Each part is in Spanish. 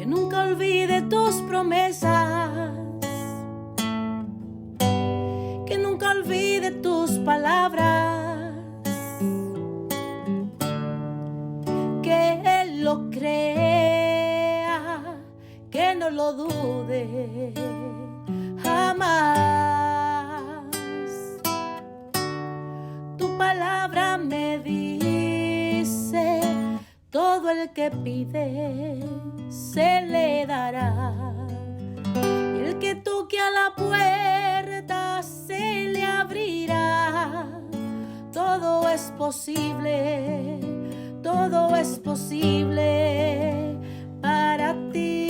que nunca olvide tus promesas, que nunca olvide tus palabras, que Él lo crea, que no lo dude jamás. Tu palabra me dice, todo el que pide se le dará, y el que toque a la puerta se le abrirá. Todo es posible para ti,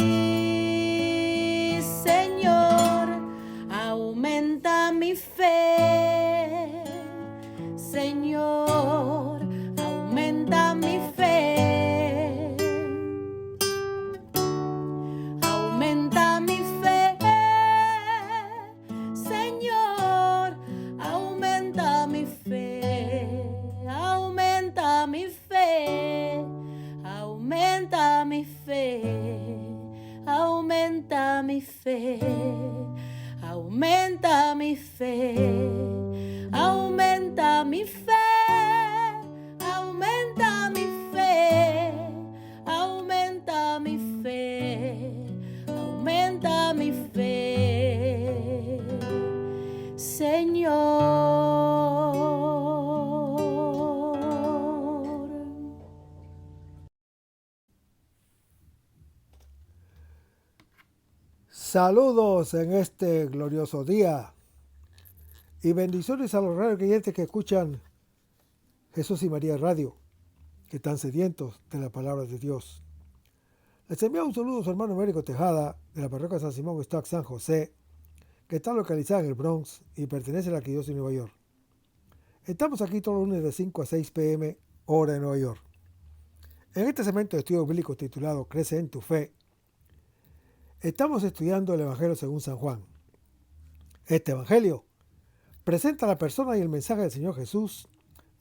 Señor. Aumenta mi fe, Señor, aumenta mi fe. Aumenta mi fe, Señor, aumenta mi fe. Aumenta mi fe, aumenta mi fe, aumenta mi fe, aumenta mi fe, aumenta mi fe, aumenta mi fe, aumenta mi fe, aumenta mi fe, Señor. Saludos en este glorioso día y bendiciones a los radios creyentes que escuchan Jesús y María Radio, que están sedientos de la palabra de Dios. Les envío un saludo a su hermano Américo Tejada de la parroquia San Simón Stock San José, que está localizada en el Bronx y pertenece a la Arquidiócesis de Nueva York. Estamos aquí todos los lunes de 5 a 6 p.m. hora de Nueva York. En este segmento de estudio bíblico titulado Crece en tu fe, estamos estudiando el Evangelio según San Juan. Este Evangelio presenta la persona y el mensaje del Señor Jesús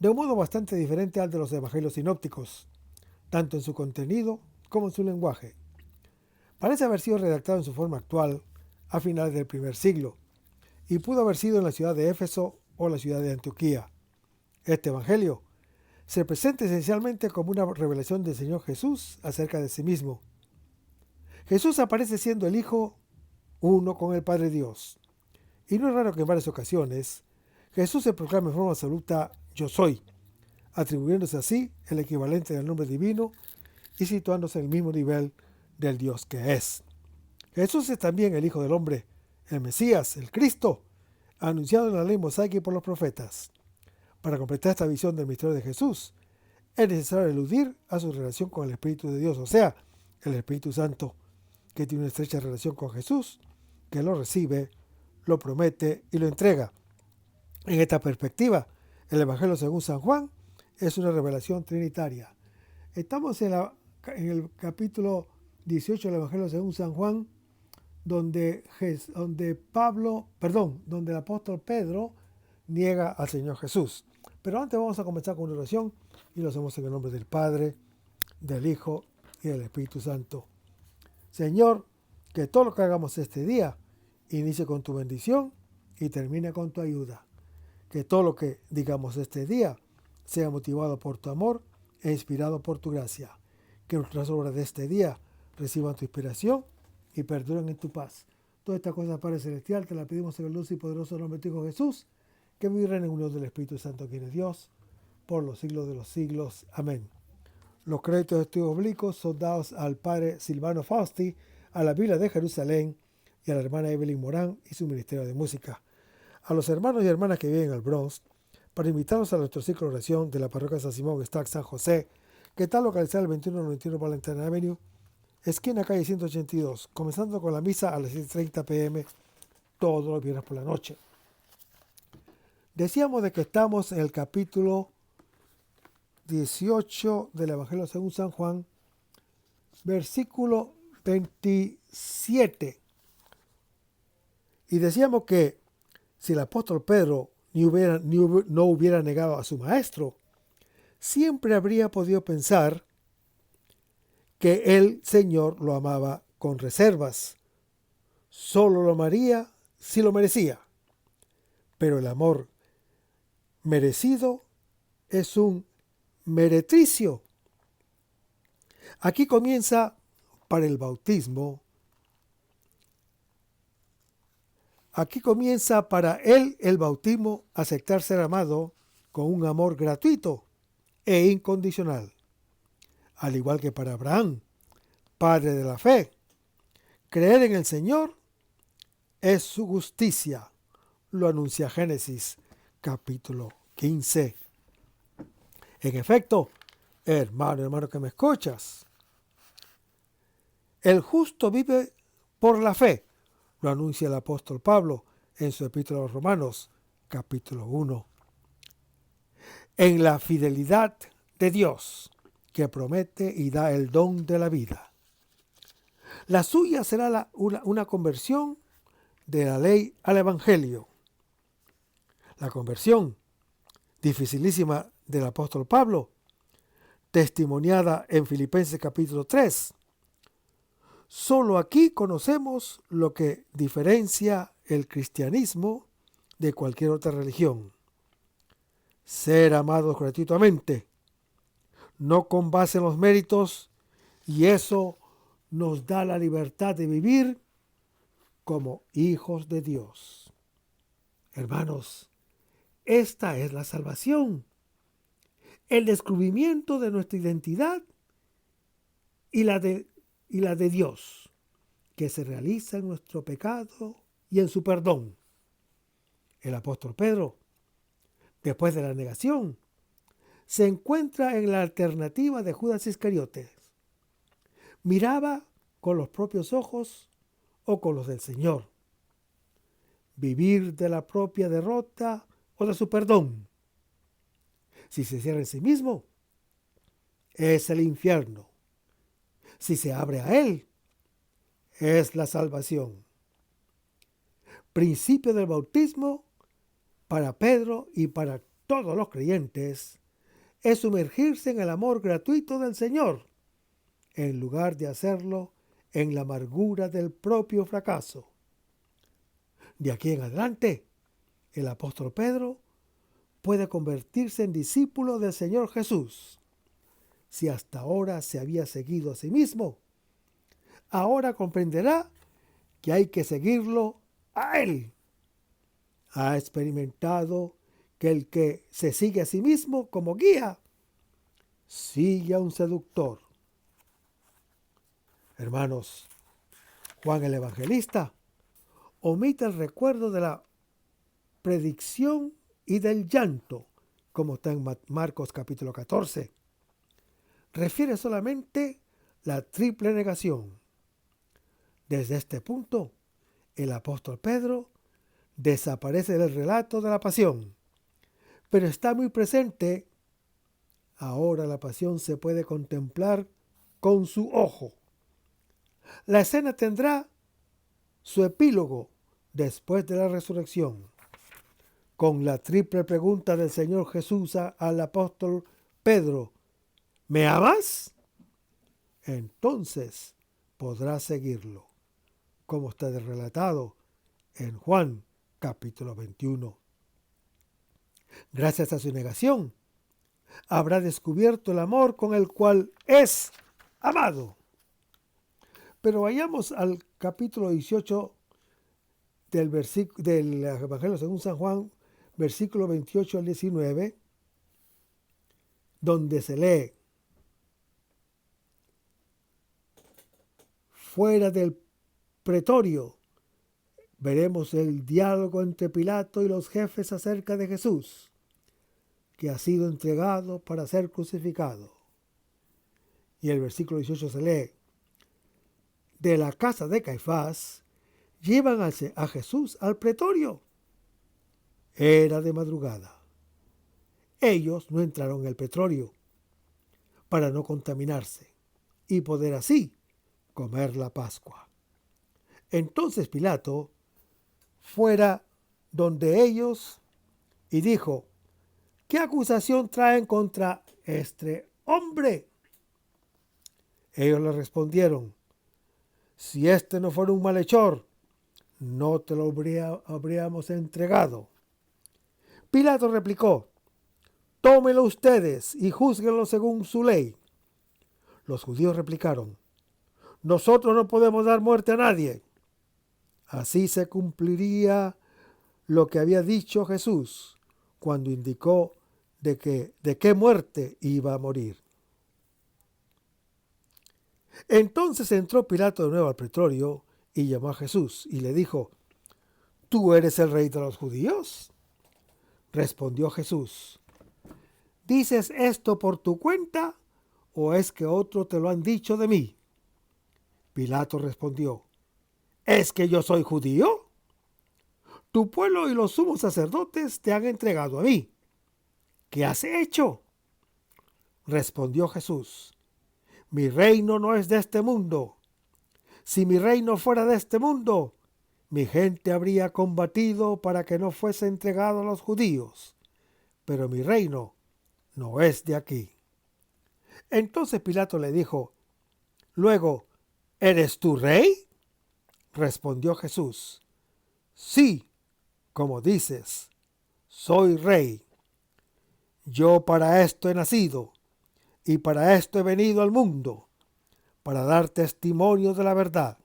de un modo bastante diferente al de los Evangelios sinópticos, tanto en su contenido como en su lenguaje. Parece haber sido redactado en su forma actual a finales del primer siglo y pudo haber sido en la ciudad de Éfeso o la ciudad de Antioquía. Este Evangelio se presenta esencialmente como una revelación del Señor Jesús acerca de sí mismo. Jesús aparece siendo el Hijo uno con el Padre Dios. Y no es raro que en varias ocasiones Jesús se proclame en forma absoluta yo soy, atribuyéndose así el equivalente del nombre divino y situándose en el mismo nivel del Dios que es. Jesús es también el Hijo del Hombre, el Mesías, el Cristo, anunciado en la ley mosaica y por los profetas. Para completar esta visión del misterio de Jesús, es necesario eludir a su relación con el Espíritu de Dios, o sea, el Espíritu Santo, que tiene una estrecha relación con Jesús, que lo recibe, lo promete y lo entrega. En esta perspectiva, el Evangelio según San Juan es una revelación trinitaria. Estamos en el capítulo 18 del Evangelio según San Juan, donde el apóstol Pedro niega al Señor Jesús. Pero antes vamos a comenzar con una oración y lo hacemos en el nombre del Padre, del Hijo y del Espíritu Santo. Señor, que todo lo que hagamos este día inicie con tu bendición y termine con tu ayuda. Que todo lo que digamos este día sea motivado por tu amor e inspirado por tu gracia. Que nuestras obras de este día reciban tu inspiración y perduren en tu paz. Todas estas cosas, Padre Celestial, te las pedimos en el dulce y poderoso nombre de tu Hijo Jesús, que vive en unión del Espíritu Santo, quien es Dios, por los siglos de los siglos. Amén. Los créditos de estudios bíblicos son dados al padre Silvano Fausti, a la Biblia de Jerusalén y a la hermana Evelyn Morán y su ministerio de música. A los hermanos y hermanas que viven en el Bronx, para invitarlos a nuestro ciclo de oración de la parroquia San Simón Stock San José, que está localizada en el 2191 Valentine Avenue, esquina calle 182, comenzando con la misa a las 7:30 p.m. todos los viernes por la noche. Decíamos de que estamos en el capítulo 18 del Evangelio según San Juan, versículo 27. Y decíamos que si el apóstol Pedro no hubiera negado a su maestro, siempre habría podido pensar que el Señor lo amaba con reservas. Solo lo amaría si lo merecía. Pero el amor merecido es un meretricio. Aquí comienza para el bautismo. Aquí comienza para él el bautismo, aceptar ser amado con un amor gratuito e incondicional. Al igual que para Abraham, padre de la fe, creer en el Señor es su justicia. Lo anuncia Génesis capítulo 15. En efecto, hermano que me escuchas, el justo vive por la fe. Lo anuncia el apóstol Pablo en su epístola a los Romanos, capítulo 1. En la fidelidad de Dios, que promete y da el don de la vida. La suya será una conversión de la ley al evangelio. La conversión, dificilísima del apóstol Pablo, testimoniada en Filipenses capítulo 3. Solo aquí conocemos lo que diferencia el cristianismo de cualquier otra religión. Ser amados gratuitamente, no con base en los méritos, y eso nos da la libertad de vivir como hijos de Dios. Hermanos, esta es la salvación, el descubrimiento de nuestra identidad y la de Dios, que se realiza en nuestro pecado y en su perdón. El apóstol Pedro, después de la negación, se encuentra en la alternativa de Judas Iscariotes. Miraba con los propios ojos o con los del Señor. Vivir de la propia derrota o de su perdón. Si se cierra en sí mismo, es el infierno. Si se abre a Él, es la salvación. Principio del bautismo para Pedro y para todos los creyentes es sumergirse en el amor gratuito del Señor, en lugar de hacerlo en la amargura del propio fracaso. De aquí en adelante, el apóstol Pedro puede convertirse en discípulo del Señor Jesús. Si hasta ahora se había seguido a sí mismo, ahora comprenderá que hay que seguirlo a Él. Ha experimentado que el que se sigue a sí mismo como guía, sigue a un seductor. Hermanos, Juan el Evangelista omite el recuerdo de la predicción y del llanto, como está en Marcos capítulo 14. Refiere solamente la triple negación. Desde este punto, el apóstol Pedro desaparece del relato de la pasión, pero está muy presente. Ahora la pasión se puede contemplar con su ojo. La escena tendrá su epílogo después de la resurrección, con la triple pregunta del Señor Jesús al apóstol Pedro: ¿me amas? Entonces podrás seguirlo, como está relatado en Juan capítulo 21. Gracias a su negación, habrá descubierto el amor con el cual es amado. Pero vayamos al capítulo 18 del Evangelio según San Juan, versículo 28 al 19, donde se lee: fuera del pretorio veremos el diálogo entre Pilato y los jefes acerca de Jesús, que ha sido entregado para ser crucificado. Y el versículo 18 se lee: de la casa de Caifás llevan a Jesús al pretorio. Era de madrugada. Ellos no entraron en el pretorio para no contaminarse y poder así comer la Pascua. Entonces Pilato fuera donde ellos y dijo: ¿qué acusación traen contra este hombre? Ellos le respondieron: si este no fuera un malhechor, no te lo habríamos entregado. Pilato replicó: tómenlo ustedes y júzguenlo según su ley. Los judíos replicaron: nosotros no podemos dar muerte a nadie. Así se cumpliría lo que había dicho Jesús cuando indicó de qué muerte iba a morir. Entonces entró Pilato de nuevo al pretorio y llamó a Jesús y le dijo: ¿tú eres el rey de los judíos? Respondió Jesús: ¿dices esto por tu cuenta o es que otros te lo han dicho de mí? Pilato respondió: ¿es que yo soy judío? Tu pueblo y los sumos sacerdotes te han entregado a mí. ¿Qué has hecho? Respondió Jesús: mi reino no es de este mundo. Si mi reino fuera de este mundo, mi gente habría combatido para que no fuese entregado a los judíos. Pero mi reino no es de aquí. Entonces Pilato le dijo: luego, ¿eres tú rey? Respondió Jesús: sí, como dices, soy rey. Yo para esto he nacido y para esto he venido al mundo, para dar testimonio de la verdad.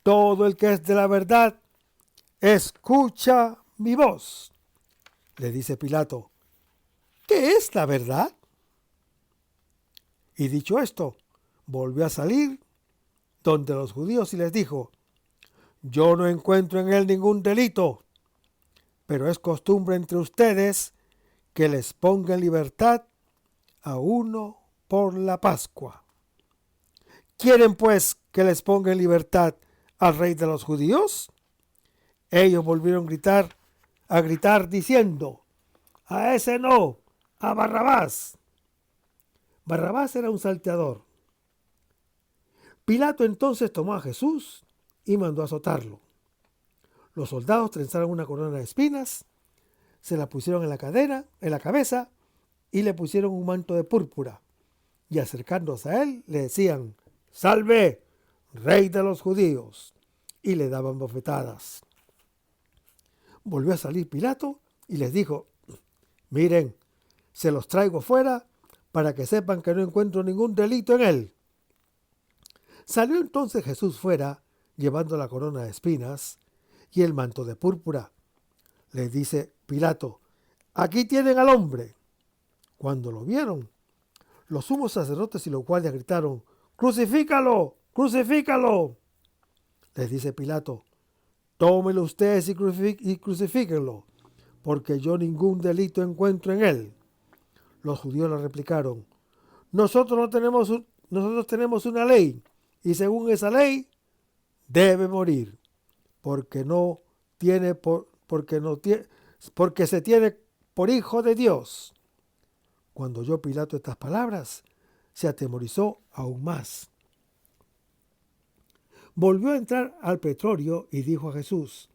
Todo el que es de la verdad, escucha mi voz. Le dice Pilato: ¿qué es la verdad? Y dicho esto, volvió a salir donde los judíos y les dijo: yo no encuentro en él ningún delito, pero es costumbre entre ustedes que les ponga en libertad a uno por la Pascua. ¿Quieren pues que les ponga en libertad al rey de los judíos? Ellos volvieron a gritar diciendo: a ese no, a Barrabás. Barrabás era un salteador. Pilato entonces tomó a Jesús y mandó azotarlo. Los soldados trenzaron una corona de espinas, se la pusieron en la cabeza, y le pusieron un manto de púrpura. Y acercándose a él, le decían: ¡salve, rey de los judíos! Y le daban bofetadas. Volvió a salir Pilato y les dijo: miren, se los traigo fuera para que sepan que no encuentro ningún delito en él. Salió entonces Jesús fuera, llevando la corona de espinas y el manto de púrpura. Les dice Pilato: aquí tienen al hombre. Cuando lo vieron, los sumos sacerdotes y los guardias gritaron: ¡crucifícalo! ¡Crucifícalo! Les dice Pilato: tómenlo ustedes y crucifíquenlo, porque yo ningún delito encuentro en él. Los judíos le replicaron: nosotros tenemos una ley, y según esa ley debe morir, porque se tiene por hijo de Dios. Cuando oyó Pilato estas palabras, se atemorizó aún más. Volvió a entrar al pretorio y dijo a Jesús: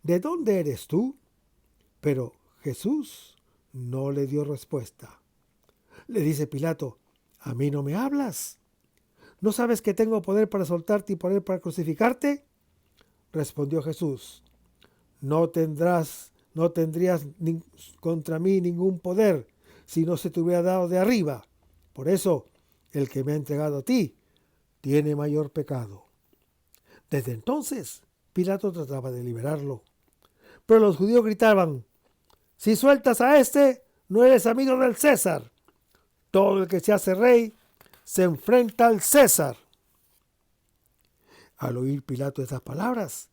¿de dónde eres tú? Pero Jesús no le dio respuesta. Le dice Pilato: ¿a mí no me hablas? ¿No sabes que tengo poder para soltarte y poder para crucificarte? Respondió Jesús: no tendrías contra mí ningún poder si no se te hubiera dado de arriba. Por eso, el que me ha entregado a ti tiene mayor pecado. Desde entonces, Pilato trataba de liberarlo. Pero los judíos gritaban: si sueltas a este, no eres amigo del César. Todo el que se hace rey se enfrenta al César. Al oír Pilato estas palabras,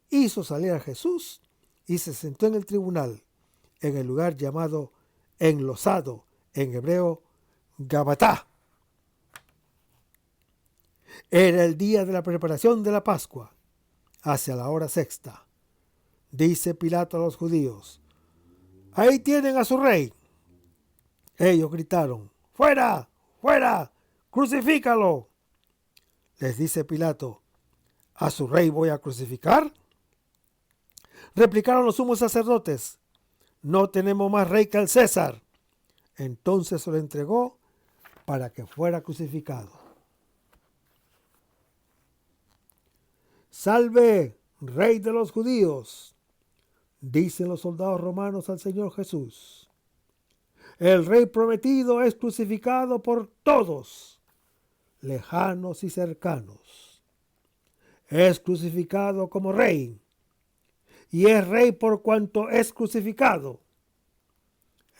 hizo salir a Jesús y se sentó en el tribunal, en el lugar llamado enlosado, en hebreo Gabatá. Era el día de la preparación de la Pascua, hacia la hora sexta. Dice Pilato a los judíos: ahí tienen a su rey. Ellos gritaron: ¡fuera! ¡Fuera! ¡Crucifícalo! Les dice Pilato: ¿a su rey voy a crucificar? Replicaron los sumos sacerdotes: no tenemos más rey que el César. Entonces se lo entregó para que fuera crucificado. Salve, Rey de los judíos, dicen los soldados romanos al Señor Jesús. El Rey prometido es crucificado por todos, lejanos y cercanos. Es crucificado como Rey, y es Rey por cuanto es crucificado.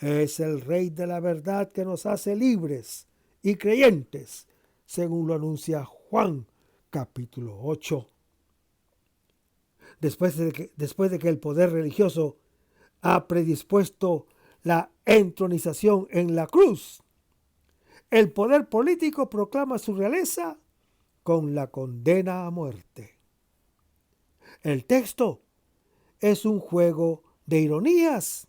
Es el Rey de la verdad que nos hace libres y creyentes, según lo anuncia Juan capítulo 8. Después de que el poder religioso ha predispuesto la entronización en la cruz, el poder político proclama su realeza con la condena a muerte. El texto es un juego de ironías.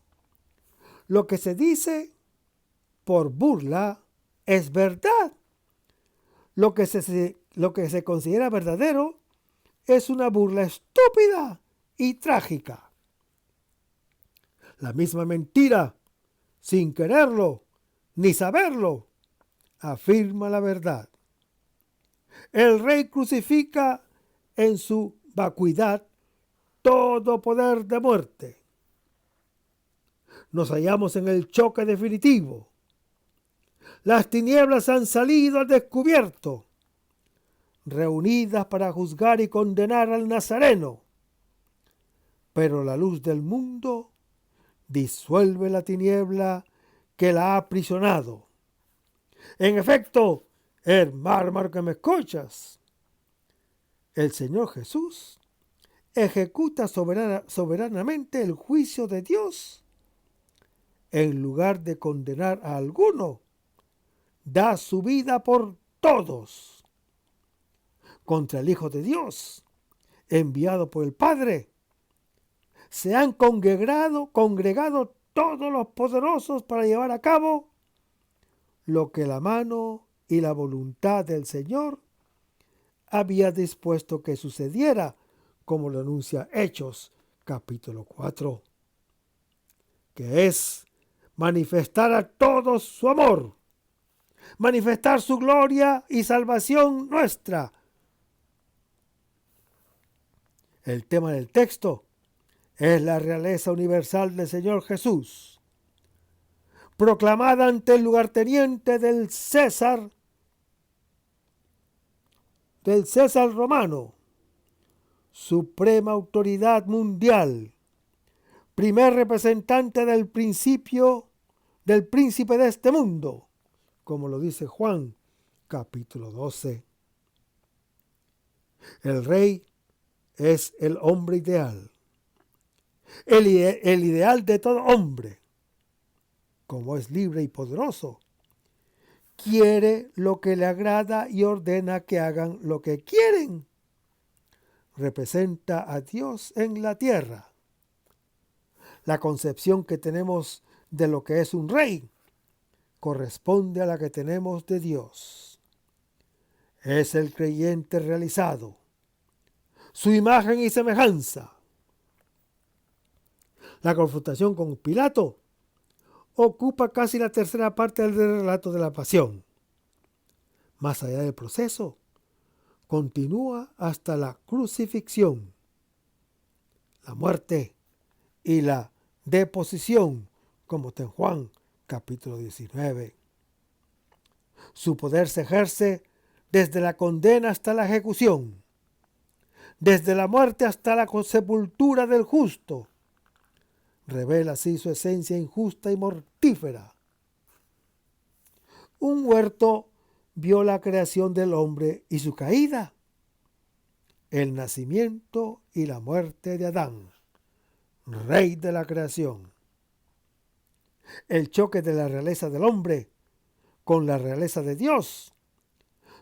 Lo que se dice por burla es verdad. Lo que se considera verdadero es una burla estúpida y trágica. La misma mentira, sin quererlo ni saberlo, afirma la verdad. El Rey crucifica en su vacuidad todo poder de muerte. Nos hallamos en el choque definitivo. Las tinieblas han salido al descubierto, reunidas para juzgar y condenar al Nazareno. Pero la luz del mundo disuelve la tiniebla que la ha aprisionado. En efecto, hermano que me escuchas, el Señor Jesús ejecuta soberanamente el juicio de Dios. En lugar de condenar a alguno, da su vida por todos. Contra el Hijo de Dios, enviado por el Padre, se han congregado todos los poderosos para llevar a cabo lo que la mano y la voluntad del Señor había dispuesto que sucediera, como lo anuncia Hechos capítulo 4, que es manifestar a todos su amor, manifestar su gloria y salvación nuestra. El tema del texto es la realeza universal del Señor Jesús, proclamada ante el lugarteniente del César romano, suprema autoridad mundial, primer representante del príncipe de este mundo, como lo dice Juan capítulo 12. El Rey es el hombre ideal, el ideal de todo hombre. Como es libre y poderoso, quiere lo que le agrada y ordena que hagan lo que quieren. Representa a Dios en la tierra. La concepción que tenemos de lo que es un rey corresponde a la que tenemos de Dios. Es el creyente realizado, su imagen y semejanza. La confrontación con Pilato ocupa casi la tercera parte del relato de la pasión. Más allá del proceso, continúa hasta la crucifixión, la muerte y la deposición, como está en Juan capítulo 19. Su poder se ejerce desde la condena hasta la ejecución, desde la muerte hasta la sepultura del justo. Revela así su esencia injusta y mortífera. Un huerto vio la creación del hombre y su caída, el nacimiento y la muerte de Adán, rey de la creación. El choque de la realeza del hombre con la realeza de Dios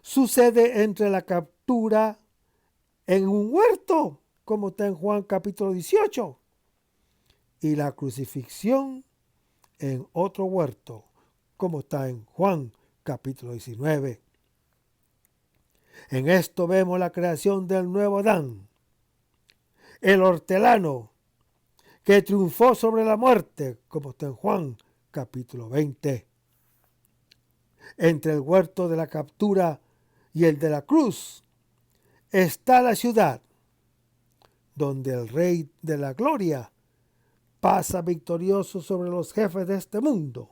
sucede entre la captura en un huerto, como está en Juan capítulo 18, y la crucifixión en otro huerto, como está en Juan capítulo 19. En esto vemos la creación del nuevo Adán, el hortelano, que triunfó sobre la muerte, como está en Juan capítulo 20. Entre el huerto de la captura y el de la cruz está la ciudad, donde el Rey de la Gloria pasa victorioso sobre los jefes de este mundo.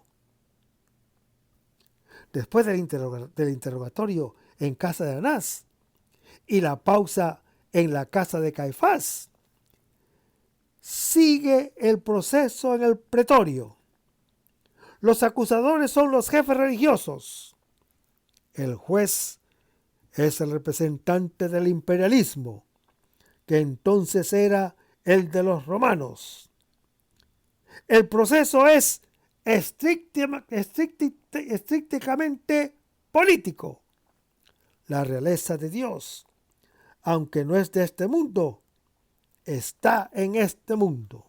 Después del interrogatorio en casa de Anás y la pausa en la casa de Caifás, sigue el proceso en el pretorio. Los acusadores son los jefes religiosos. El juez es el representante del imperialismo, que entonces era el de los romanos. El proceso es estrictamente político. La realeza de Dios, aunque no es de este mundo, está en este mundo.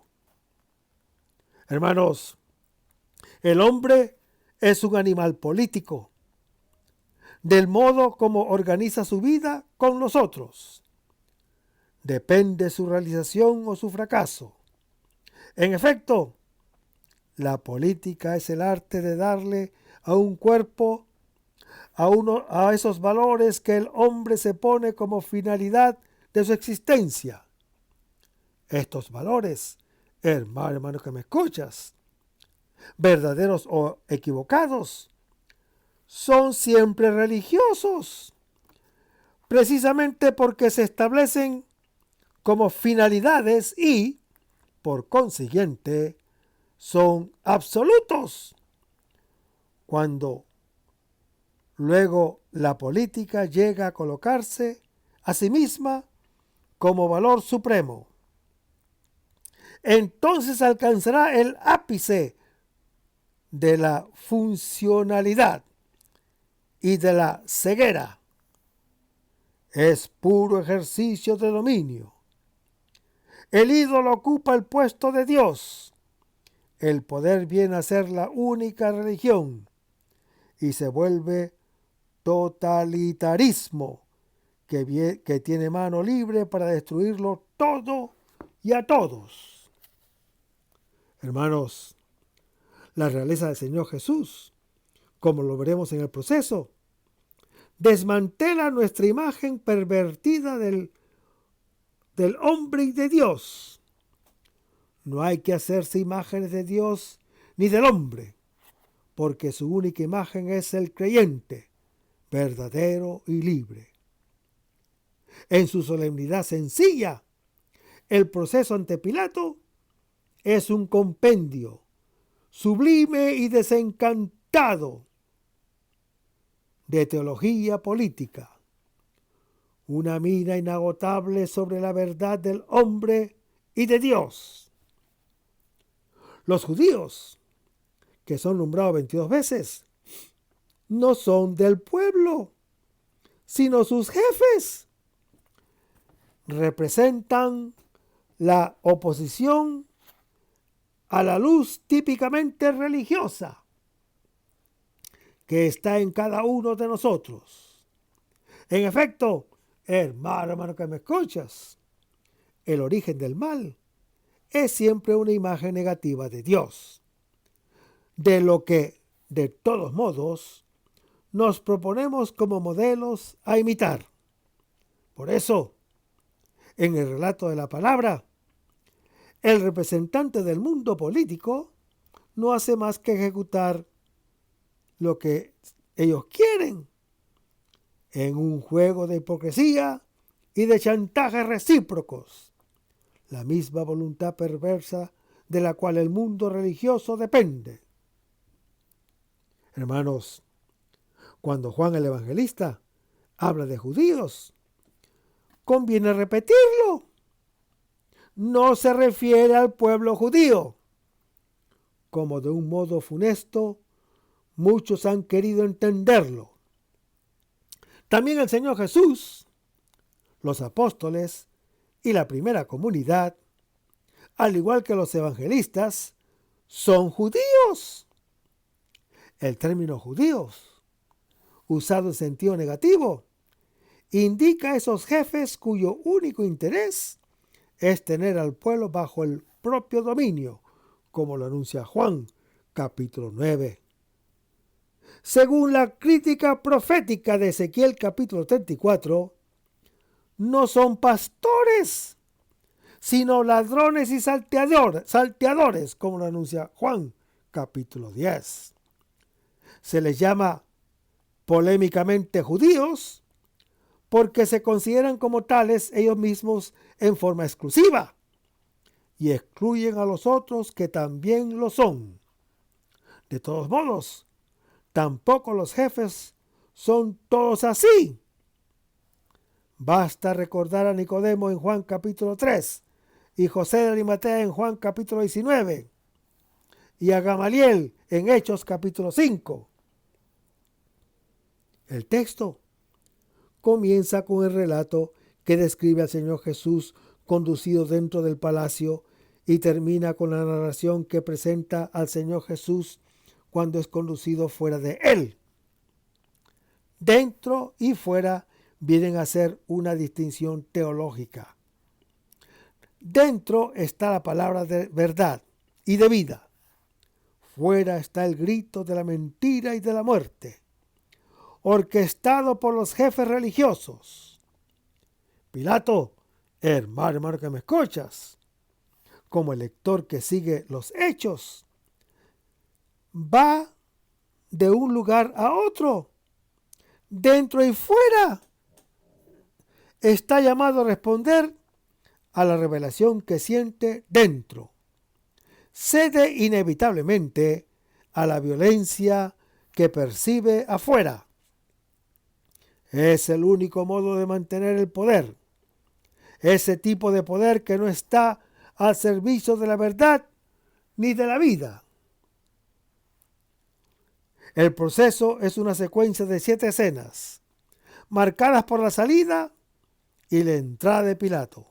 Hermanos, el hombre es un animal político, del modo como organiza su vida con nosotros. Depende su realización o su fracaso. En efecto, la política es el arte de darle a un cuerpo a esos valores que el hombre se pone como finalidad de su existencia. Estos valores, hermano que me escuchas, verdaderos o equivocados, son siempre religiosos, precisamente porque se establecen como finalidades y, por consiguiente, son absolutos. Cuando luego la política llega a colocarse a sí misma como valor supremo, entonces alcanzará el ápice de la funcionalidad y de la ceguera. Es puro ejercicio de dominio. El ídolo ocupa el puesto de Dios. El poder viene a ser la única religión y se vuelve totalitarismo que tiene mano libre para destruirlo todo y a todos. Hermanos, la realeza del Señor Jesús, como lo veremos en el proceso, desmantela nuestra imagen pervertida del hombre y de Dios. No hay que hacerse imágenes de Dios ni del hombre, porque su única imagen es el creyente, verdadero y libre. En su solemnidad sencilla, el proceso ante Pilato es un compendio sublime y desencantado de teología política, una mina inagotable sobre la verdad del hombre y de Dios. Los judíos, que son nombrados 22 veces, no son del pueblo, sino sus jefes. Representan la oposición a la luz típicamente religiosa que está en cada uno de nosotros. En efecto, hermano que me escuchas, el origen del mal es siempre una imagen negativa de Dios, de lo que, de todos modos, nos proponemos como modelos a imitar. Por eso, en el relato de la palabra, el representante del mundo político no hace más que ejecutar lo que ellos quieren en un juego de hipocresía y de chantajes recíprocos, la misma voluntad perversa de la cual el mundo religioso depende. Hermanos, cuando Juan el Evangelista habla de judíos, conviene repetirlo. No se refiere al pueblo judío, como de un modo funesto muchos han querido entenderlo. También el Señor Jesús, los apóstoles y la primera comunidad, al igual que los evangelistas, son judíos. El término judíos, usado en sentido negativo, indica a esos jefes cuyo único interés es tener al pueblo bajo el propio dominio, como lo anuncia Juan, capítulo 9. Según la crítica profética de Ezequiel capítulo 34, no son pastores, sino ladrones y salteadores, como lo anuncia Juan capítulo 10. Se les llama polémicamente judíos porque se consideran como tales ellos mismos en forma exclusiva y excluyen a los otros que también lo son. De todos modos, tampoco los jefes son todos así. Basta recordar a Nicodemo en Juan capítulo 3 y José de Arimatea en Juan capítulo 19 y a Gamaliel en Hechos capítulo 5. El texto comienza con el relato que describe al Señor Jesús conducido dentro del palacio y termina con la narración que presenta al Señor Jesús cuando es conducido fuera de él. Dentro y fuera vienen a ser una distinción teológica. Dentro está la palabra de verdad y de vida. Fuera está el grito de la mentira y de la muerte, orquestado por los jefes religiosos. Pilato, hermano que me escuchas, como el lector que sigue los hechos, va de un lugar a otro, dentro y fuera. Está llamado a responder a la revelación que siente dentro. Cede inevitablemente a la violencia que percibe afuera. Es el único modo de mantener el poder. Ese tipo de poder que no está al servicio de la verdad ni de la vida. El proceso es una secuencia de 7 escenas, marcadas por la salida y la entrada de Pilato.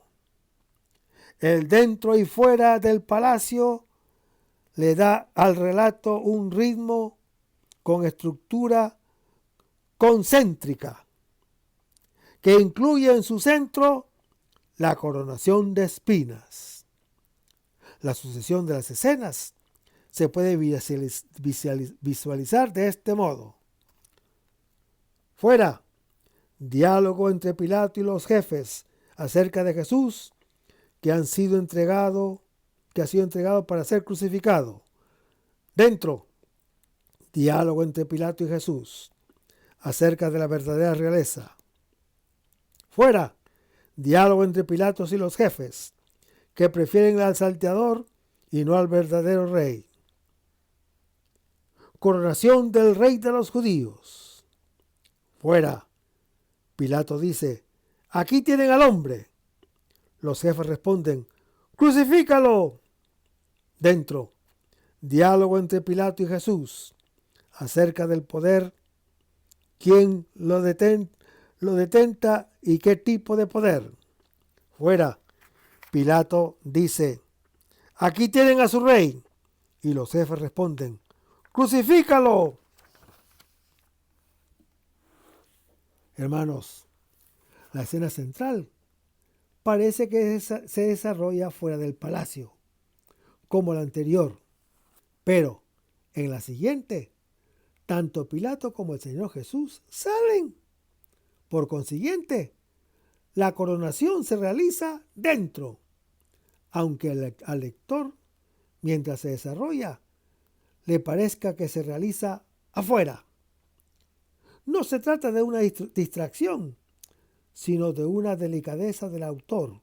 El dentro y fuera del palacio le da al relato un ritmo con estructura concéntrica, que incluye en su centro la coronación de espinas. La sucesión de las escenas se puede visualizar de este modo. Fuera, diálogo entre Pilato y los jefes acerca de Jesús que ha sido entregado para ser crucificado. Dentro, diálogo entre Pilato y Jesús acerca de la verdadera realeza. Fuera, diálogo entre Pilatos y los jefes que prefieren al salteador y no al verdadero rey. Coronación del rey de los judíos. Fuera, Pilato dice: aquí tienen al hombre. Los jefes responden: ¡crucifícalo! Dentro, diálogo entre Pilato y Jesús acerca del poder, quién lo detenta y qué tipo de poder. Fuera, Pilato dice: aquí tienen a su rey. Y los jefes responden: ¡crucifícalo! Hermanos, la escena central parece que se desarrolla fuera del palacio, como la anterior. Pero en la siguiente, tanto Pilato como el Señor Jesús salen. Por consiguiente, la coronación se realiza dentro, aunque al lector, mientras se desarrolla, le parezca que se realiza afuera. No se trata de una distracción, sino de una delicadeza del autor.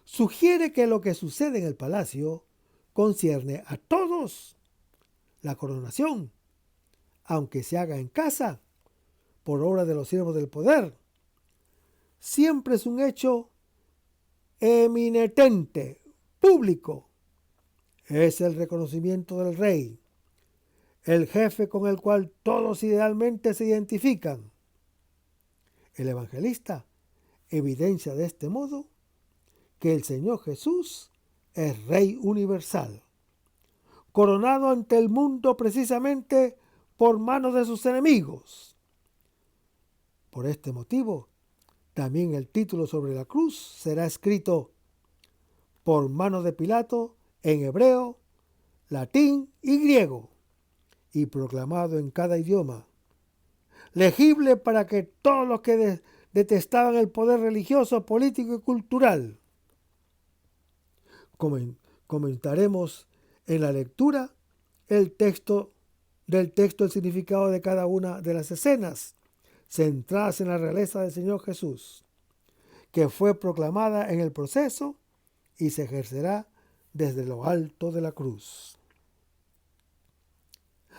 Sugiere que lo que sucede en el palacio concierne a todos. La coronación, aunque se haga en casa, por obra de los siervos del poder, siempre es un hecho eminente, público. Es el reconocimiento del rey, el jefe con el cual todos idealmente se identifican. El evangelista evidencia de este modo que el Señor Jesús es Rey universal, coronado ante el mundo precisamente por manos de sus enemigos. Por este motivo, también el título sobre la cruz será escrito por mano de Pilato en hebreo, latín y griego, y proclamado en cada idioma, legible para que todos los que detestaban el poder religioso, político y cultural. Comentaremos en la lectura el texto el significado de cada una de las escenas, centradas en la realeza del Señor Jesús, que fue proclamada en el proceso y se ejercerá desde lo alto de la cruz.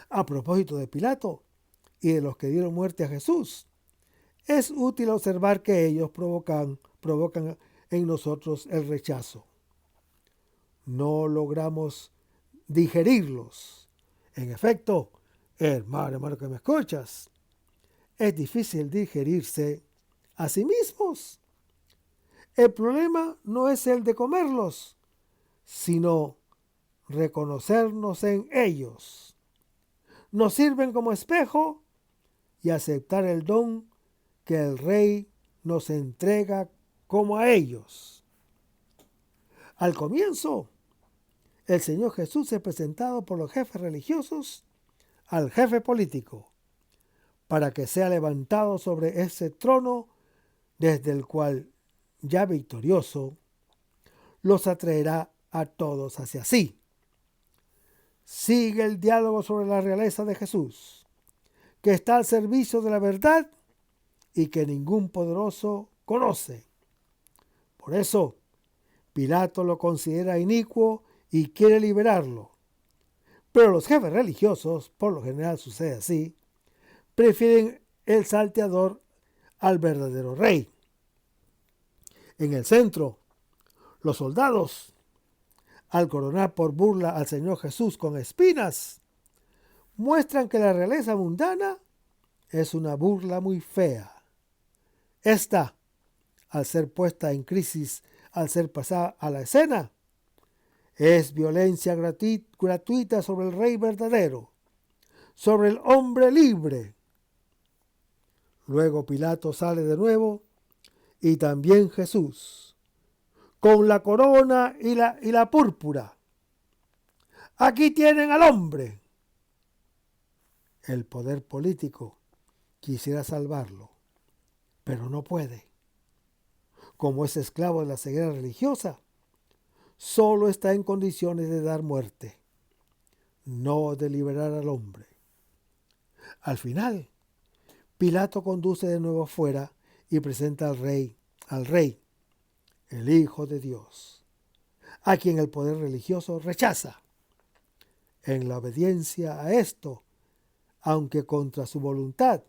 A propósito de Pilato y de los que dieron muerte a Jesús, es útil observar que ellos provocan en nosotros el rechazo. No logramos digerirlos. En efecto, hermano que me escuchas, es difícil digerirse a sí mismos. El problema no es el de comerlos, sino reconocernos en ellos. Nos sirven como espejo y aceptar el don que el Rey nos entrega como a ellos. Al comienzo, el Señor Jesús es presentado por los jefes religiosos al jefe político, para que sea levantado sobre ese trono desde el cual, ya victorioso, los atraerá a todos hacia sí. Sigue el diálogo sobre la realeza de Jesús, que está al servicio de la verdad y que ningún poderoso conoce. Por eso, Pilato lo considera inicuo y quiere liberarlo. Pero los jefes religiosos, por lo general sucede así, prefieren el salteador al verdadero rey. En el centro, los soldados, al coronar por burla al Señor Jesús con espinas, muestran que la realeza mundana es una burla muy fea. Esta, al ser puesta en crisis, al ser pasada a la escena, es violencia gratuita sobre el Rey verdadero, sobre el hombre libre. Luego Pilato sale de nuevo, y también Jesús, con la corona y la púrpura. Aquí tienen al hombre. El poder político quisiera salvarlo, pero no puede. Como es esclavo de la ceguera religiosa, solo está en condiciones de dar muerte, no de liberar al hombre. Al final, Pilato conduce de nuevo fuera y presenta al rey, el Hijo de Dios, a quien el poder religioso rechaza. En la obediencia a esto, aunque contra su voluntad,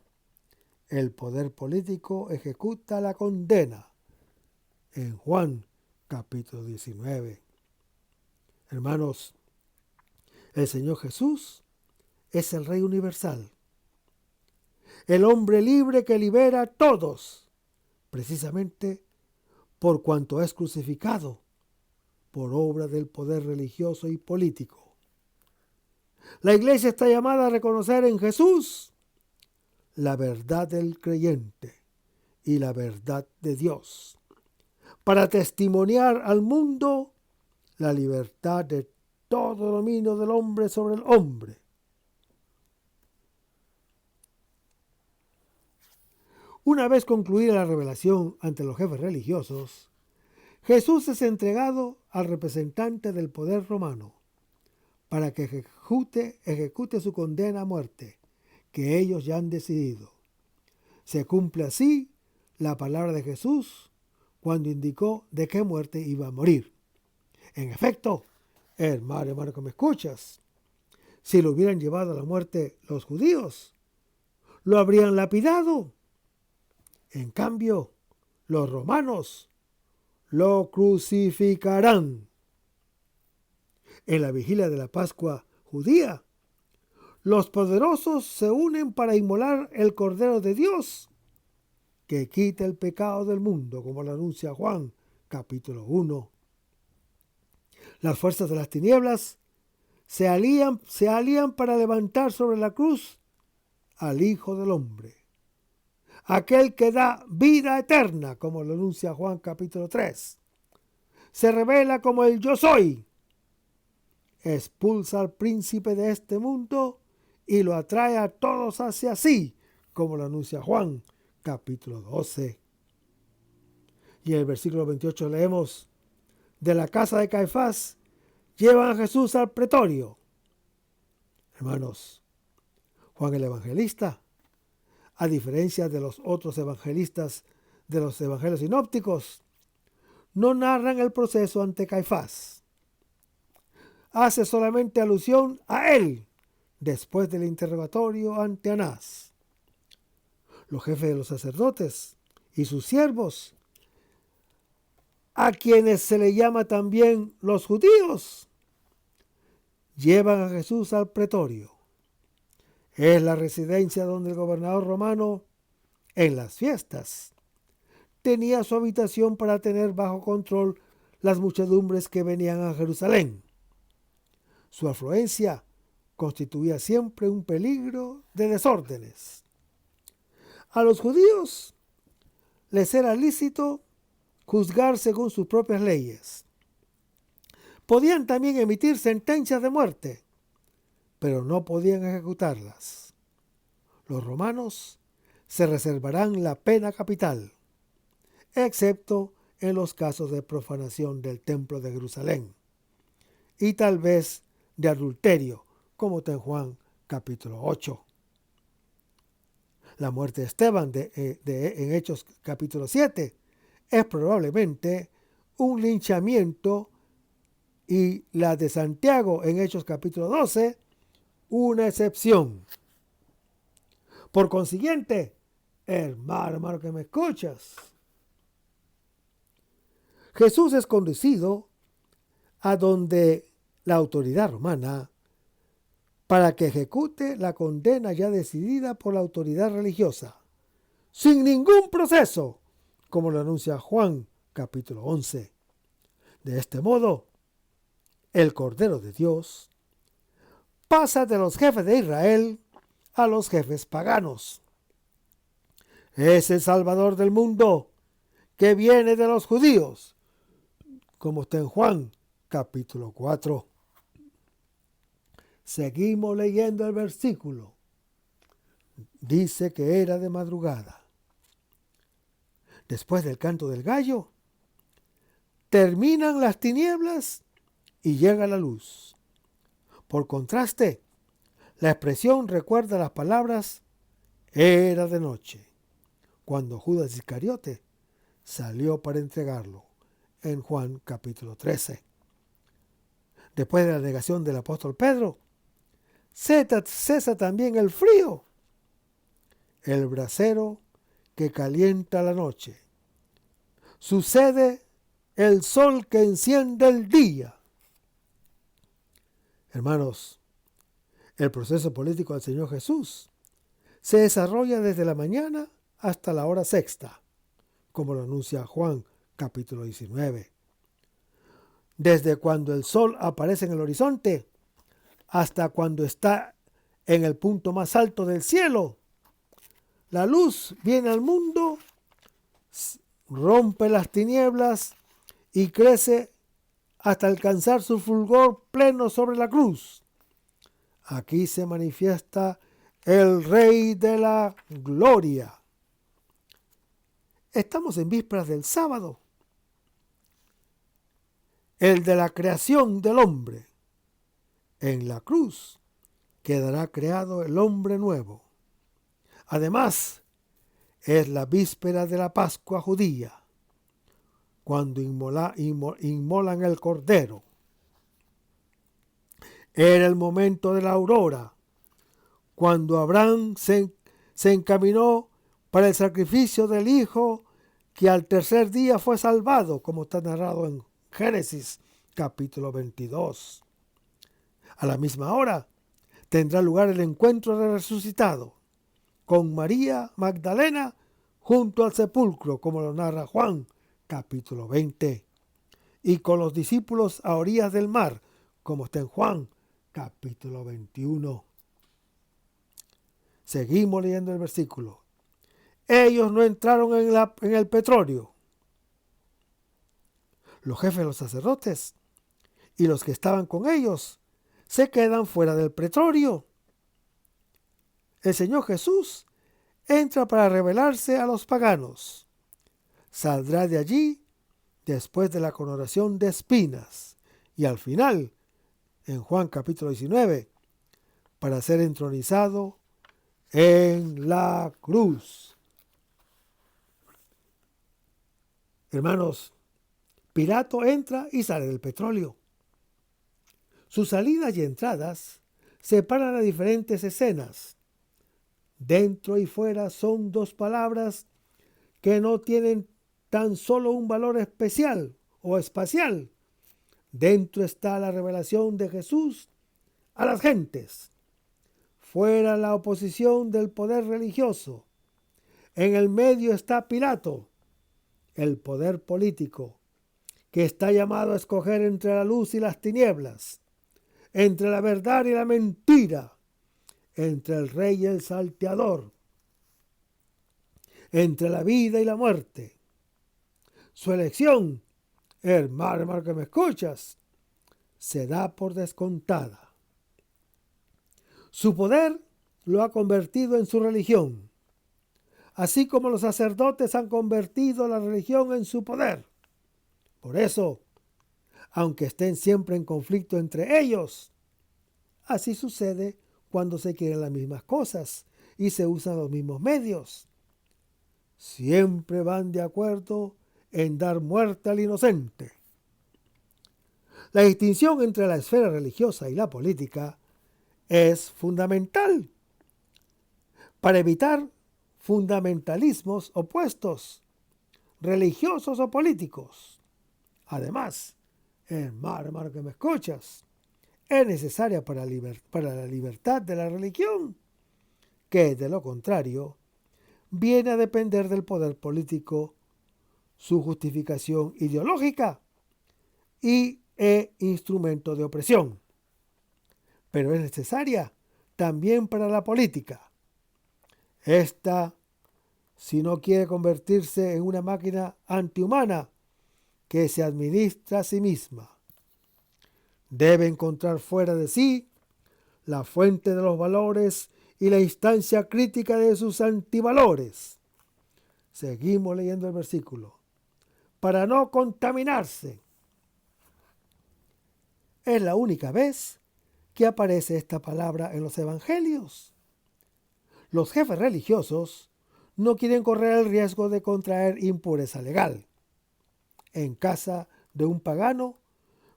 el poder político ejecuta la condena. En Juan capítulo 19. Hermanos, el Señor Jesús es el Rey universal, el hombre libre que libera a todos, precisamente por cuanto es crucificado por obra del poder religioso y político. La Iglesia está llamada a reconocer en Jesús la verdad del creyente y la verdad de Dios, para testimoniar al mundo la libertad de todo dominio del hombre sobre el hombre. Una vez concluida la revelación ante los jefes religiosos, Jesús es entregado al representante del poder romano para que ejecute su condena a muerte, que ellos ya han decidido. Se cumple así la palabra de Jesús cuando indicó de qué muerte iba a morir. En efecto, hermano que me escuchas, si lo hubieran llevado a la muerte los judíos, lo habrían lapidado. En cambio, los romanos lo crucificarán. En la vigilia de la Pascua judía, los poderosos se unen para inmolar el Cordero de Dios, que quita el pecado del mundo, como lo anuncia Juan, capítulo 1. Las fuerzas de las tinieblas se alían para levantar sobre la cruz al Hijo del Hombre, aquel que da vida eterna, como lo anuncia Juan capítulo 3. Se revela como el yo soy, expulsa al príncipe de este mundo y lo atrae a todos hacia sí, como lo anuncia Juan, capítulo 12. Y en el versículo 28 leemos: de la casa de Caifás llevan a Jesús al pretorio. Hermanos, Juan el Evangelista, a diferencia de los otros evangelistas de los evangelios sinópticos, no narran el proceso ante Caifás. Hace solamente alusión a él después del interrogatorio ante Anás. Los jefes de los sacerdotes y sus siervos, a quienes se le llama también los judíos, llevan a Jesús al pretorio. Es la residencia donde el gobernador romano, en las fiestas, tenía su habitación para tener bajo control las muchedumbres que venían a Jerusalén. Su afluencia constituía siempre un peligro de desórdenes. A los judíos les era lícito juzgar según sus propias leyes. Podían también emitir sentencias de muerte, pero no podían ejecutarlas. Los romanos se reservarán la pena capital, excepto en los casos de profanación del templo de Jerusalén y tal vez de adulterio, como está en Juan capítulo 8. La muerte de Esteban en Hechos capítulo 7 es probablemente un linchamiento, y la de Santiago en Hechos capítulo 12 una excepción. Por consiguiente, hermano que me escuchas, Jesús es conducido a donde la autoridad romana para que ejecute la condena ya decidida por la autoridad religiosa, sin ningún proceso, como lo anuncia Juan capítulo 11. De este modo, el Cordero de Dios pasa de los jefes de Israel a los jefes paganos. Es el Salvador del mundo que viene de los judíos, como está en Juan capítulo 4. Seguimos leyendo el versículo. Dice que era de madrugada. Después del canto del gallo, terminan las tinieblas y llega la luz. Por contraste, la expresión recuerda las palabras era de noche, cuando Judas Iscariote salió para entregarlo, en Juan capítulo 13. Después de la negación del apóstol Pedro, cesa también el frío, el brasero que calienta la noche. Sucede el sol que enciende el día. Hermanos, el proceso político del Señor Jesús se desarrolla desde la mañana hasta la hora sexta, como lo anuncia Juan capítulo 19. Desde cuando el sol aparece en el horizonte hasta cuando está en el punto más alto del cielo, la luz viene al mundo, rompe las tinieblas y crece hasta alcanzar su fulgor pleno sobre la cruz. Aquí se manifiesta el Rey de la Gloria. Estamos en vísperas del sábado, el de la creación del hombre. En la cruz quedará creado el hombre nuevo. Además, es la víspera de la Pascua judía, cuando inmolan el cordero. Era el momento de la aurora, cuando Abraham se encaminó para el sacrificio del hijo que al tercer día fue salvado, como está narrado en Génesis capítulo 22. A la misma hora tendrá lugar el encuentro del resucitado con María Magdalena junto al sepulcro, como lo narra Juan capítulo 20, y con los discípulos a orillas del mar, como está en Juan capítulo 21. Seguimos leyendo el versículo. Ellos no entraron en el petróleo. Los jefes de los sacerdotes y los que estaban con ellos se quedan fuera del pretorio. El Señor Jesús entra para revelarse a los paganos. Saldrá de allí después de la coronación de espinas y al final, en Juan capítulo 19, para ser entronizado en la cruz. Hermanos, Pilato entra y sale del petróleo. Sus salidas y entradas separan a diferentes escenas. Dentro y fuera son dos palabras que no tienen tan solo un valor especial o espacial. Dentro está la revelación de Jesús a las gentes. Fuera la oposición del poder religioso. En el medio está Pilato, el poder político, que está llamado a escoger entre la luz y las tinieblas, entre la verdad y la mentira, entre el rey y el salteador, entre la vida y la muerte. Su elección, hermano que me escuchas, se da por descontada. Su poder lo ha convertido en su religión, así como los sacerdotes han convertido la religión en su poder. Por eso, aunque estén siempre en conflicto entre ellos, así sucede cuando se quieren las mismas cosas y se usan los mismos medios. Siempre van de acuerdo en dar muerte al inocente. La distinción entre la esfera religiosa y la política es fundamental para evitar fundamentalismos opuestos, religiosos o políticos. Además, hermano que me escuchas, es necesaria para la libertad de la religión, que de lo contrario viene a depender del poder político, su justificación ideológica y instrumento de opresión. Pero es necesaria también para la política. Esta, si no quiere convertirse en una máquina antihumana que se administra a sí misma, debe encontrar fuera de sí la fuente de los valores y la instancia crítica de sus antivalores. Seguimos leyendo el versículo. Para no contaminarse. Es la única vez que aparece esta palabra en los evangelios. Los jefes religiosos no quieren correr el riesgo de contraer impureza legal. En casa de un pagano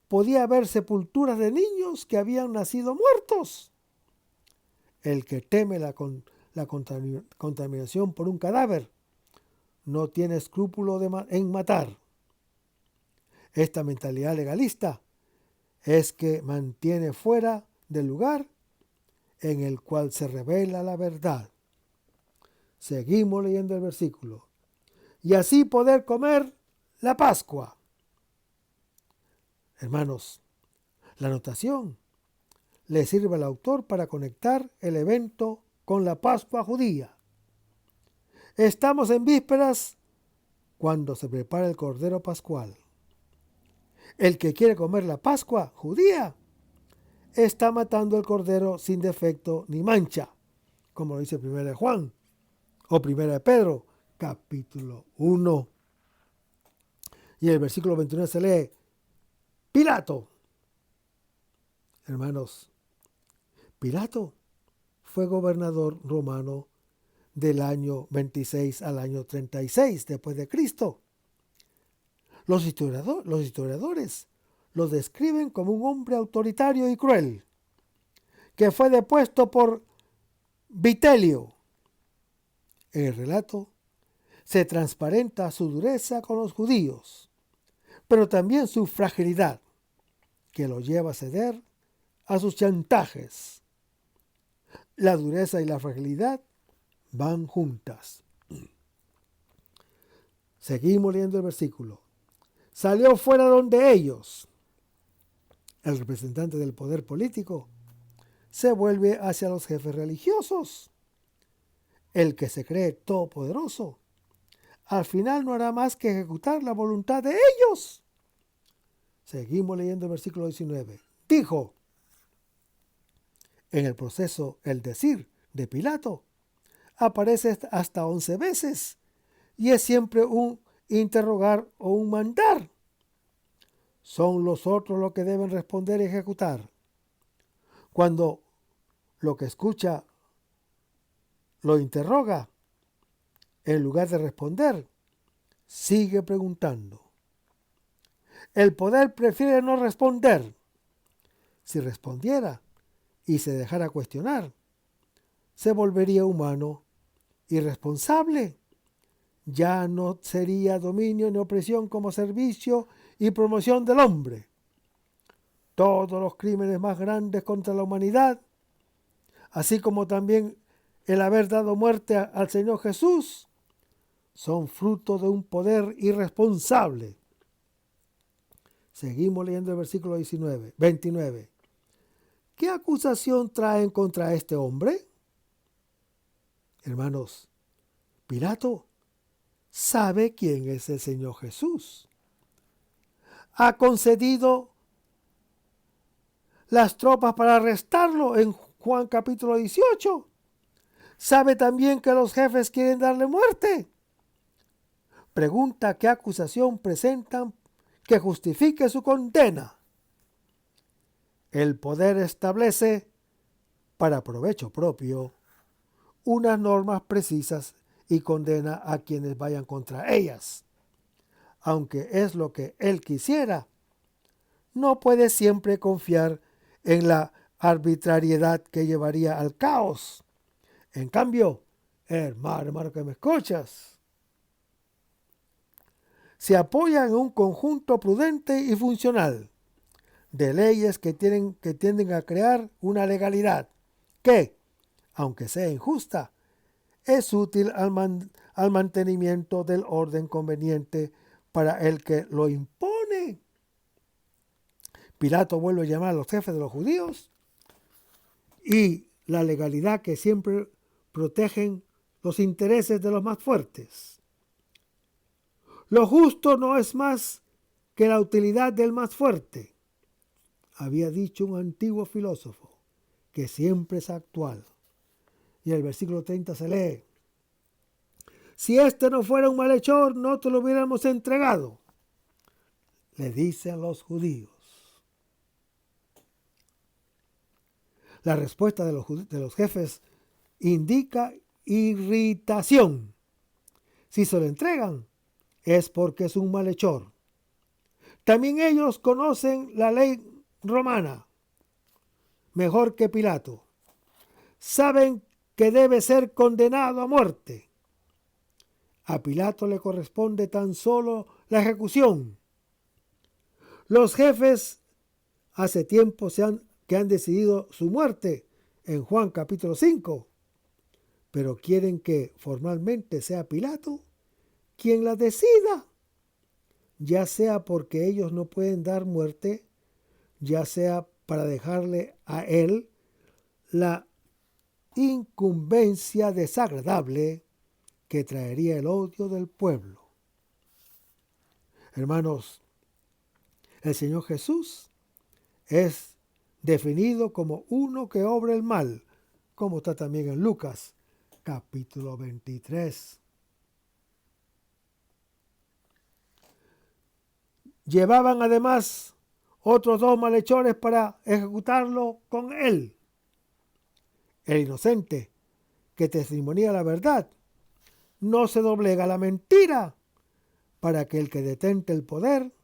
podía haber sepulturas de niños que habían nacido muertos. El que teme la contaminación por un cadáver no tiene escrúpulo en matar. Esta mentalidad legalista es que mantiene fuera del lugar en el cual se revela la verdad. Seguimos leyendo el versículo. Y así poder comer la Pascua. Hermanos, la anotación le sirve al autor para conectar el evento con la Pascua judía. Estamos en vísperas cuando se prepara el Cordero Pascual. El que quiere comer la Pascua judía está matando el Cordero sin defecto ni mancha, como lo dice 1 de Juan o 1 de Pedro, capítulo 1. Y el versículo 21 se lee, Pilato. Hermanos, Pilato fue gobernador romano del año 26 al año 36 después de Cristo. Los historiadores lo describen como un hombre autoritario y cruel, que fue depuesto por Vitelio. En el relato se transparenta su dureza con los judíos, pero también su fragilidad, que lo lleva a ceder a sus chantajes. La dureza y la fragilidad van juntas. Seguimos leyendo el versículo. Salió fuera donde ellos. El representante del poder político se vuelve hacia los jefes religiosos. El que se cree todopoderoso, al final no hará más que ejecutar la voluntad de ellos. Seguimos leyendo el versículo 19. Dijo, en el proceso, el decir de Pilato aparece hasta 11 veces y es siempre un interrogar o un mandar. Son los otros los que deben responder y ejecutar. Cuando lo que escucha lo interroga, en lugar de responder, sigue preguntando. El poder prefiere no responder. Si respondiera y se dejara cuestionar, se volvería humano y responsable. Ya no sería dominio ni opresión como servicio y promoción del hombre. Todos los crímenes más grandes contra la humanidad, así como también el haber dado muerte al Señor Jesús, son fruto de un poder irresponsable. Seguimos leyendo el versículo 29. ¿Qué acusación traen contra este hombre? Hermanos, Pilato sabe quién es el Señor Jesús. Ha concedido las tropas para arrestarlo en Juan capítulo 18. Sabe también que los jefes quieren darle muerte. Pregunta qué acusación presentan que justifique su condena. El poder establece, para provecho propio, unas normas precisas y condena a quienes vayan contra ellas. Aunque es lo que él quisiera, no puede siempre confiar en la arbitrariedad que llevaría al caos. En cambio, hermano que me escuchas, se apoya en un conjunto prudente y funcional de leyes que tienden a crear una legalidad que, aunque sea injusta, es útil al mantenimiento del orden conveniente para el que lo impone. Pilato vuelve a llamar a los jefes de los judíos y la legalidad que siempre protegen los intereses de los más fuertes. Lo justo no es más que la utilidad del más fuerte, había dicho un antiguo filósofo que siempre es actual. Y el versículo 30 se lee: si este no fuera un malhechor, no te lo hubiéramos entregado, le dicen los judíos. La respuesta de los jefes indica irritación. Si se lo entregan, es porque es un malhechor. También ellos conocen la ley romana mejor que Pilato. Saben que debe ser condenado a muerte. A Pilato le corresponde tan solo la ejecución. Los jefes hace tiempo que han decidido su muerte en Juan capítulo 5, pero quieren que formalmente sea Pilato quien la decida, ya sea porque ellos no pueden dar muerte, ya sea para dejarle a él la incumbencia desagradable que traería el odio del pueblo. Hermanos, el Señor Jesús es definido como uno que obra el mal, como está también en Lucas capítulo 23. Llevaban además otros 2 malhechores para ejecutarlo con él. El inocente, que testimonia la verdad, no se doblega a la mentira, para que el que detente el poder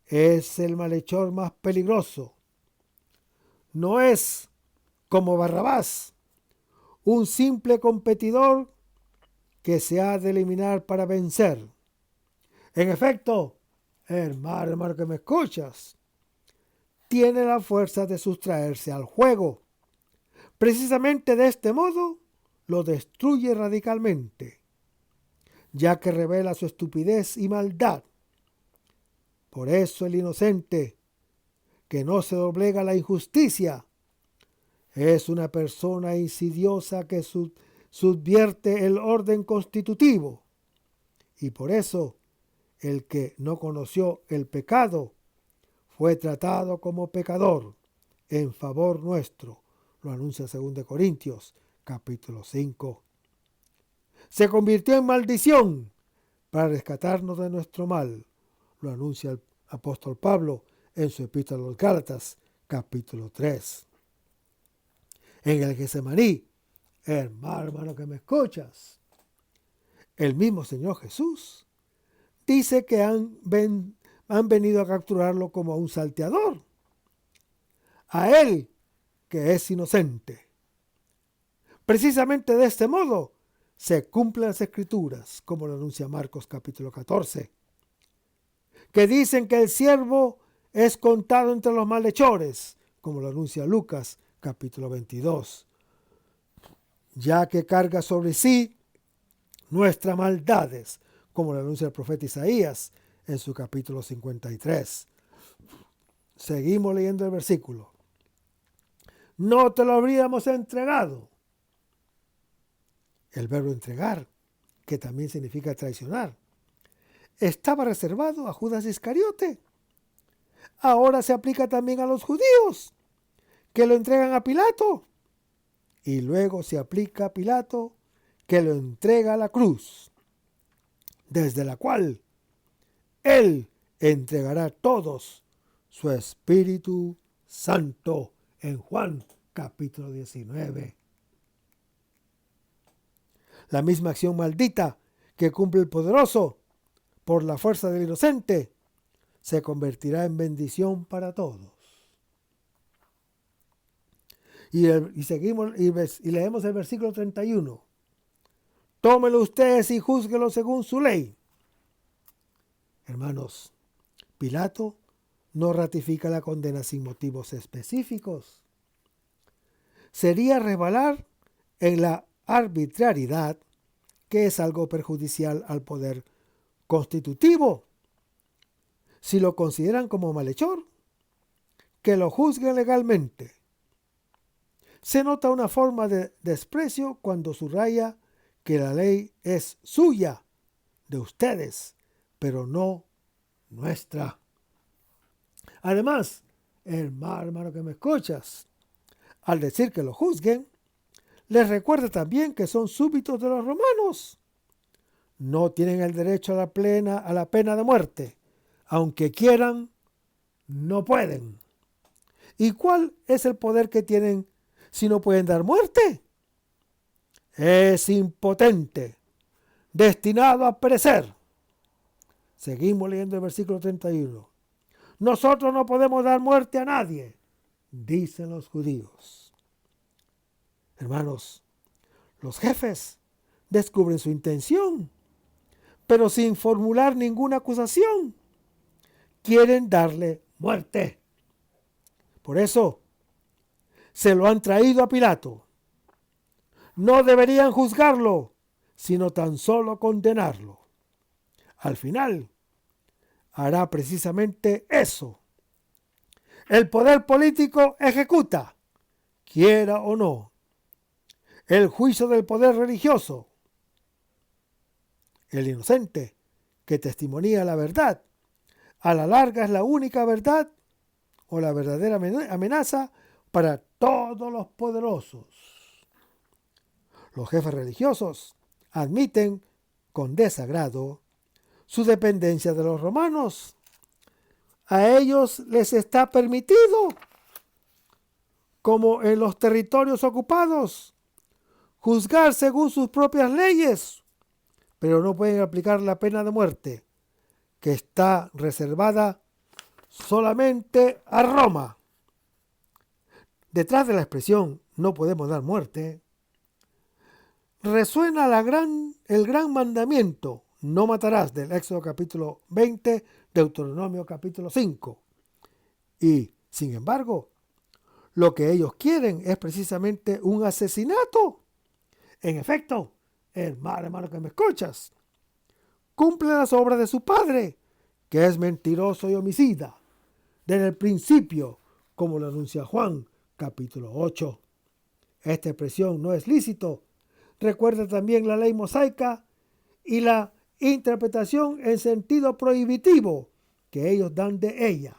es el malhechor más peligroso. No es, como Barrabás, un simple competidor que se ha de eliminar para vencer. En efecto, hermano que me escuchas, tiene la fuerza de sustraerse al juego. Precisamente de este modo lo destruye radicalmente, ya que revela su estupidez y maldad. Por eso el inocente, que no se doblega a la injusticia, es una persona insidiosa que subvierte el orden constitutivo. Y por eso el que no conoció el pecado fue tratado como pecador en favor nuestro, lo anuncia 2 Corintios, capítulo 5. Se convirtió en maldición para rescatarnos de nuestro mal, lo anuncia el apóstol Pablo en su epístola a los Gálatas, capítulo 3. En el Getsemaní, hermano que me escuchas, el mismo Señor Jesús dice que han venido a capturarlo como a un salteador, a él que es inocente. Precisamente de este modo se cumplen las Escrituras, como lo anuncia Marcos capítulo 14, que dicen que el siervo es contado entre los malhechores, como lo anuncia Lucas capítulo 22, ya que carga sobre sí nuestras maldades, como lo anuncia el profeta Isaías en su capítulo 53. Seguimos leyendo el versículo. No te lo habríamos entregado. El verbo entregar, que también significa traicionar, estaba reservado a Judas Iscariote. Ahora se aplica también a los judíos, que lo entregan a Pilato. Y luego se aplica a Pilato, que lo entrega a la cruz, desde la cual él entregará a todos su Espíritu Santo en Juan capítulo 19. La misma acción maldita que cumple el poderoso por la fuerza del inocente se convertirá en bendición para todos. Y seguimos y leemos el versículo 31. Tómelo ustedes y júzguelo según su ley. Hermanos, Pilato no ratifica la condena sin motivos específicos. Sería resbalar en la arbitrariedad, que es algo perjudicial al poder constitutivo. Si lo consideran como malhechor, que lo juzguen legalmente. Se nota una forma de desprecio cuando subraya que la ley es suya, de ustedes, pero no nuestra. Además, hermano que me escuchas, al decir que lo juzguen, les recuerda también que son súbditos de los romanos. No tienen el derecho a la pena de muerte. Aunque quieran, no pueden. ¿Y cuál es el poder que tienen si no pueden dar muerte? Es impotente, destinado a perecer. Seguimos leyendo el versículo 31. Nosotros no podemos dar muerte a nadie, dicen los judíos. Hermanos, los jefes descubren su intención, pero sin formular ninguna acusación. Quieren darle muerte. Por eso se lo han traído a Pilato. No deberían juzgarlo, sino tan solo condenarlo. Al final, hará precisamente eso. El poder político ejecuta, quiera o no. El juicio del poder religioso. El inocente, que testimonía la verdad, a la larga es la única verdad o la verdadera amenaza para todos los poderosos. Los jefes religiosos admiten con desagrado su dependencia de los romanos. A ellos les está permitido, como en los territorios ocupados, juzgar según sus propias leyes, pero no pueden aplicar la pena de muerte, que está reservada solamente a Roma. Detrás de la expresión no podemos dar muerte, resuena el gran mandamiento, no matarás, del Éxodo capítulo 20, Deuteronomio capítulo 5. Y, sin embargo, lo que ellos quieren es precisamente un asesinato. En efecto, hermano que me escuchas, cumple las obras de su padre, que es mentiroso y homicida, desde el principio, como lo anuncia Juan capítulo 8. Esta expresión no es lícito. Recuerda también la ley mosaica y la interpretación en sentido prohibitivo que ellos dan de ella.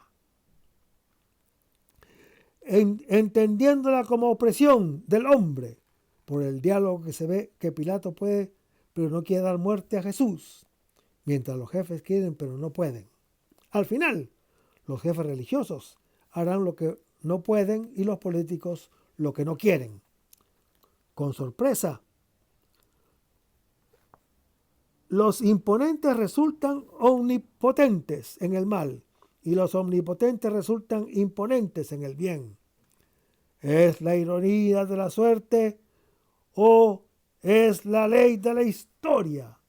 entendiéndola como opresión del hombre por el diálogo que se ve que Pilato puede, pero no quiere dar muerte a Jesús, mientras los jefes quieren, pero no pueden. Al final, los jefes religiosos harán lo que no pueden y los políticos lo que no quieren. Con sorpresa, los imponentes resultan omnipotentes en el mal y los omnipotentes resultan imponentes en el bien. ¿Es la ironía de la suerte o es la ley de la historia?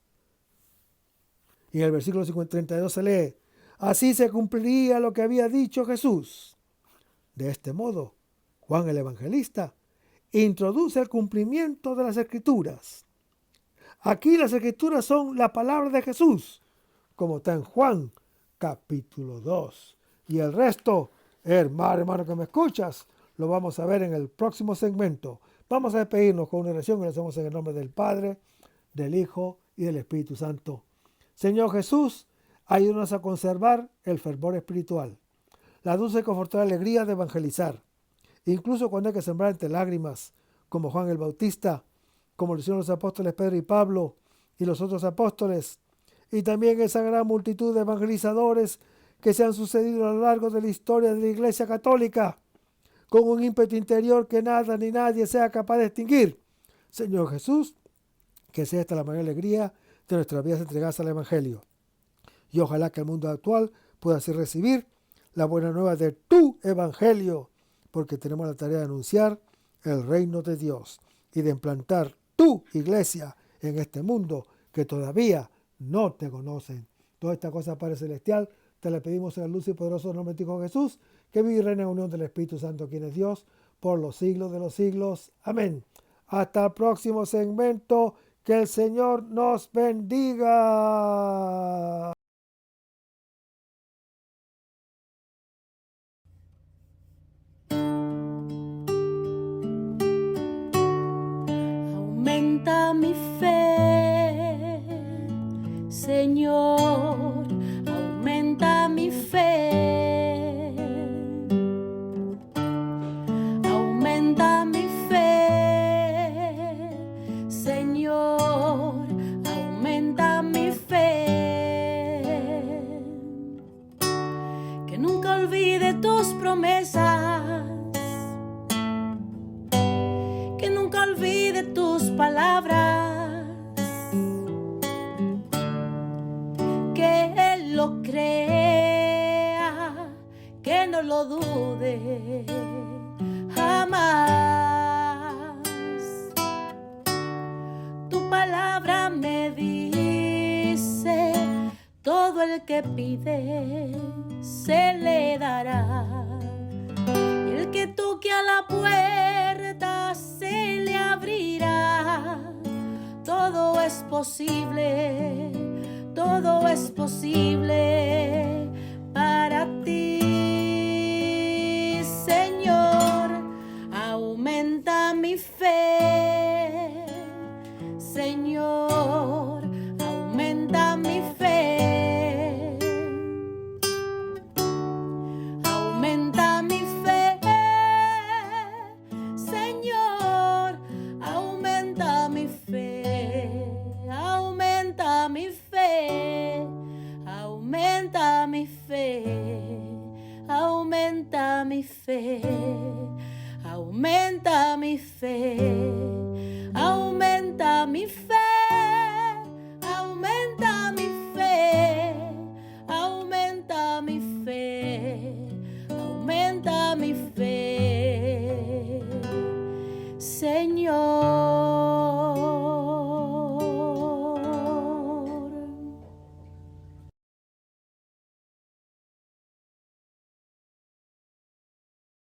Y en el versículo 32 se lee: así se cumpliría lo que había dicho Jesús. De este modo, Juan el Evangelista introduce el cumplimiento de las Escrituras. Aquí las Escrituras son la palabra de Jesús, como está en Juan capítulo 2. Y el resto, hermano que me escuchas, lo vamos a ver en el próximo segmento. Vamos a despedirnos con una oración que lo hacemos en el nombre del Padre, del Hijo y del Espíritu Santo. Señor Jesús, ayúdanos a conservar el fervor espiritual, la dulce y confortable alegría de evangelizar, incluso cuando hay que sembrar entre lágrimas, como Juan el Bautista, como lo hicieron los apóstoles Pedro y Pablo y los otros apóstoles, y también esa gran multitud de evangelizadores que se han sucedido a lo largo de la historia de la Iglesia Católica, con un ímpetu interior que nada ni nadie sea capaz de extinguir. Señor Jesús, que sea esta la mayor alegría de nuestras vidas entregadas al Evangelio. Y ojalá que el mundo actual pueda así recibir la buena nueva de tu Evangelio, porque tenemos la tarea de anunciar el reino de Dios y de implantar tu iglesia en este mundo que todavía no te conocen. Toda esta cosa, Padre Celestial, te la pedimos en el luz y poderoso nombre de Hijo Jesús, que vive y reina en unión del Espíritu Santo, quien es Dios, por los siglos de los siglos. Amén. Hasta el próximo segmento. Que el Señor nos bendiga. Aumenta mi fe, Señor, aumenta mi fe. Aumenta mi fe, Señor, aumenta mi fe. Que nunca olvide tus promesas, que nunca olvide tus palabras, que Él lo crea, que no lo dude jamás. Tu palabra me dice, todo el que pide se le dará, y el que toque a la puerta se le abrirá. Todo es posible, todo es posible para ti, Señor. Aumenta mi fe, Señor, aumenta mi fe. Aumenta mi fe, Señor, aumenta mi fe. Aumenta mi fe, aumenta mi fe. Aumenta mi fe, aumenta mi fe. Aumenta mi fe,